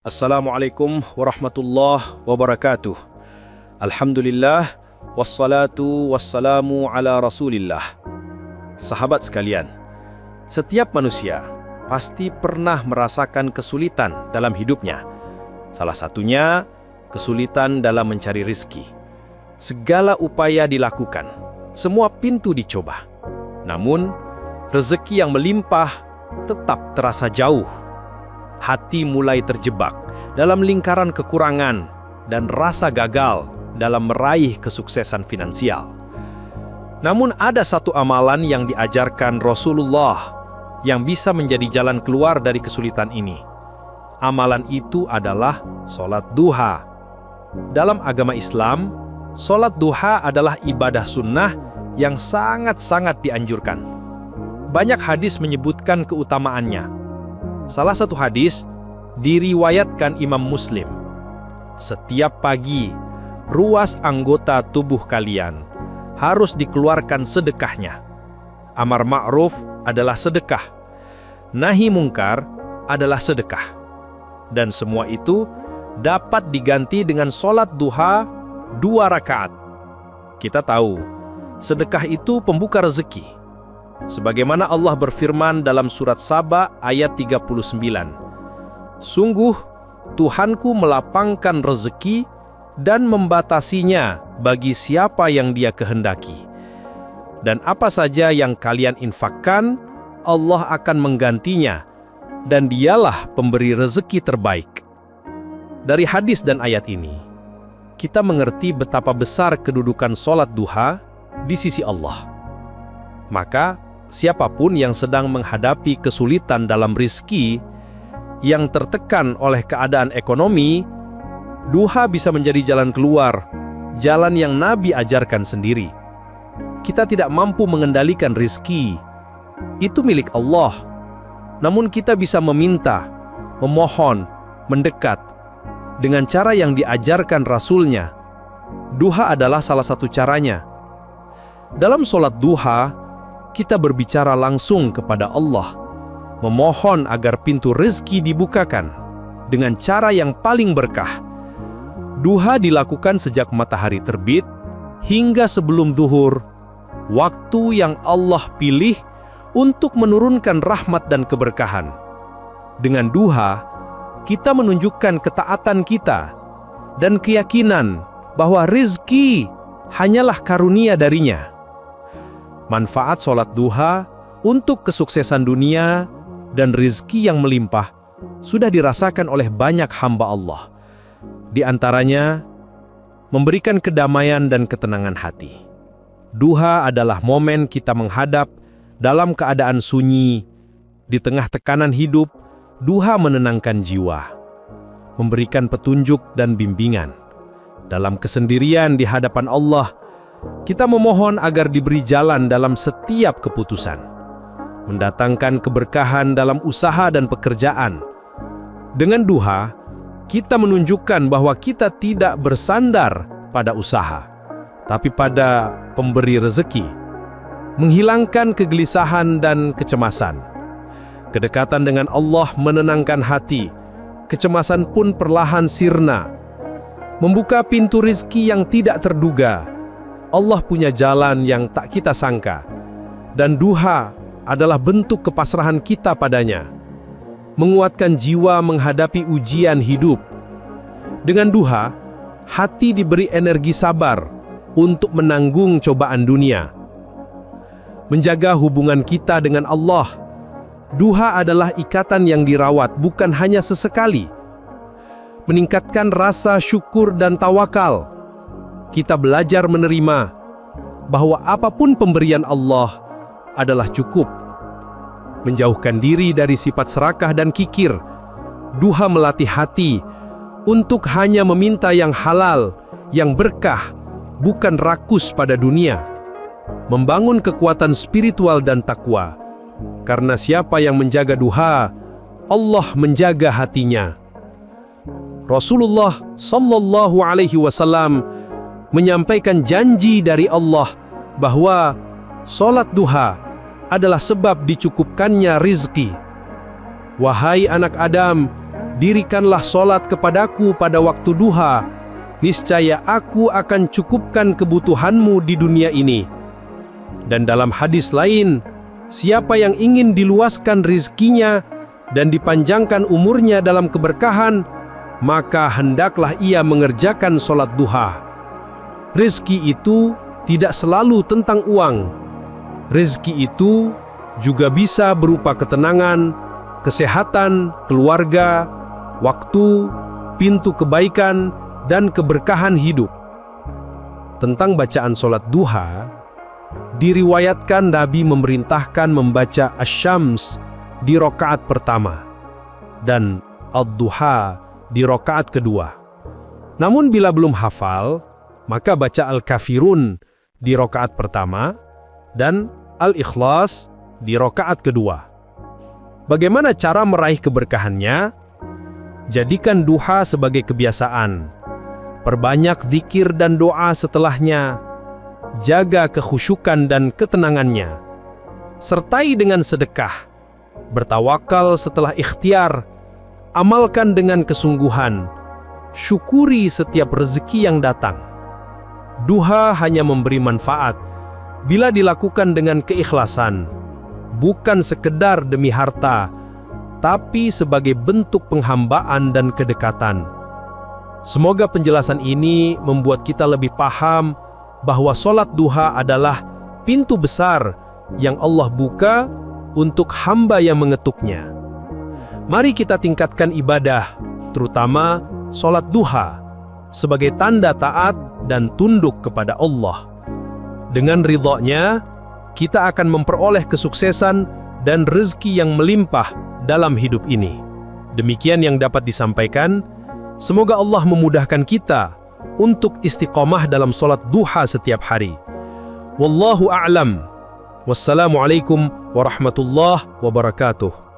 Assalamualaikum warahmatullahi wabarakatuh. Alhamdulillah, wassalatu wassalamu ala rasulillah. Sahabat sekalian, setiap manusia pasti pernah merasakan kesulitan dalam hidupnya. Salah satunya, kesulitan dalam mencari rezeki. Segala upaya dilakukan, semua pintu dicoba. Namun, rezeki yang melimpah tetap terasa jauh. Hati mulai terjebak dalam lingkaran kekurangan dan rasa gagal dalam meraih kesuksesan finansial. Namun ada satu amalan yang diajarkan Rasulullah yang bisa menjadi jalan keluar dari kesulitan ini. Amalan itu adalah sholat duha. Dalam agama Islam, sholat duha adalah ibadah sunnah yang sangat-sangat dianjurkan. Banyak hadis menyebutkan keutamaannya. Salah satu hadis diriwayatkan Imam Muslim. Setiap pagi, ruas anggota tubuh kalian harus dikeluarkan sedekahnya. Amar ma'ruf adalah sedekah. Nahi mungkar adalah sedekah. Dan semua itu dapat diganti dengan sholat duha 2 rakaat. Kita tahu, sedekah itu pembuka rezeki. Sebagaimana Allah berfirman dalam surat Saba ayat 39. Sungguh, Tuhanku melapangkan rezeki dan membatasinya bagi siapa yang Dia kehendaki. Dan apa saja yang kalian infakkan, Allah akan menggantinya, dan Dialah pemberi rezeki terbaik. Dari hadis dan ayat ini, kita mengerti betapa besar kedudukan sholat duha di sisi Allah. Maka, siapapun yang sedang menghadapi kesulitan dalam rizki, yang tertekan oleh keadaan ekonomi, duha bisa menjadi jalan keluar, jalan yang Nabi ajarkan sendiri. Kita tidak mampu mengendalikan rizki, itu milik Allah. Namun kita bisa meminta, memohon, mendekat, dengan cara yang diajarkan Rasulnya. Duha adalah salah satu caranya. Dalam sholat duha, kita berbicara langsung kepada Allah, memohon agar pintu rezeki dibukakan dengan cara yang paling berkah. Duha dilakukan sejak matahari terbit hingga sebelum zuhur, waktu yang Allah pilih untuk menurunkan rahmat dan keberkahan. Dengan duha, kita menunjukkan ketaatan kita dan keyakinan bahwa rezeki hanyalah karunia darinya. Manfaat sholat duha untuk kesuksesan dunia dan rizki yang melimpah sudah dirasakan oleh banyak hamba Allah. Di antaranya, memberikan kedamaian dan ketenangan hati. Duha adalah momen kita menghadap dalam keadaan sunyi. Di tengah tekanan hidup, duha menenangkan jiwa, memberikan petunjuk dan bimbingan. Dalam kesendirian di hadapan Allah, kita memohon agar diberi jalan dalam setiap keputusan, mendatangkan keberkahan dalam usaha dan pekerjaan. Dengan duha, kita menunjukkan bahwa kita tidak bersandar pada usaha, tapi pada pemberi rezeki, menghilangkan kegelisahan dan kecemasan. Kedekatan dengan Allah menenangkan hati, kecemasan pun perlahan sirna, membuka pintu rezeki yang tidak terduga. Allah punya jalan yang tak kita sangka, dan duha adalah bentuk kepasrahan kita padanya, menguatkan jiwa menghadapi ujian hidup. Dengan duha, hati diberi energi sabar untuk menanggung cobaan dunia. Menjaga hubungan kita dengan Allah, duha adalah ikatan yang dirawat bukan hanya sesekali. Meningkatkan rasa syukur dan tawakal. Kita belajar menerima bahwa apapun pemberian Allah adalah cukup. Menjauhkan diri dari sifat serakah dan kikir. Duha melatih hati untuk hanya meminta yang halal, yang berkah, bukan rakus pada dunia. Membangun kekuatan spiritual dan takwa. Karena siapa yang menjaga duha, Allah menjaga hatinya. Rasulullah sallallahu alaihi wasallam menyampaikan janji dari Allah bahwa sholat duha adalah sebab dicukupkannya rizki. Wahai anak Adam, dirikanlah solat kepadaku pada waktu duha, niscaya aku akan cukupkan kebutuhanmu di dunia ini. Dan dalam hadis lain, siapa yang ingin diluaskan rizkinya dan dipanjangkan umurnya dalam keberkahan, maka hendaklah ia mengerjakan solat duha. Rizki itu tidak selalu tentang uang. Rizki itu juga bisa berupa ketenangan, kesehatan, keluarga, waktu, pintu kebaikan, dan keberkahan hidup. Tentang bacaan solat duha, diriwayatkan Nabi memerintahkan membaca Asy-Syams di rakaat pertama dan Ad-Duha di rakaat kedua. Namun bila belum hafal, maka baca Al-Kafirun di rakaat pertama dan Al-Ikhlas di rakaat kedua. Bagaimana cara meraih keberkahannya? Jadikan duha sebagai kebiasaan. Perbanyak zikir dan doa setelahnya. Jaga kekhusyukan dan ketenangannya. Sertai dengan sedekah. Bertawakal setelah ikhtiar. Amalkan dengan kesungguhan. Syukuri setiap rezeki yang datang. Duha hanya memberi manfaat bila dilakukan dengan keikhlasan, bukan sekedar demi harta, tapi sebagai bentuk penghambaan dan kedekatan. Semoga penjelasan ini membuat kita lebih paham bahwa solat duha adalah pintu besar yang Allah buka untuk hamba yang mengetuknya. Mari kita tingkatkan ibadah, terutama solat duha, sebagai tanda taat dan tunduk kepada Allah. Dengan ridhonya, kita akan memperoleh kesuksesan dan rezeki yang melimpah dalam hidup ini. Demikian yang dapat disampaikan. Semoga Allah memudahkan kita untuk istiqamah dalam solat duha setiap hari. Wallahu a'lam. Wassalamualaikum warahmatullahi wabarakatuh.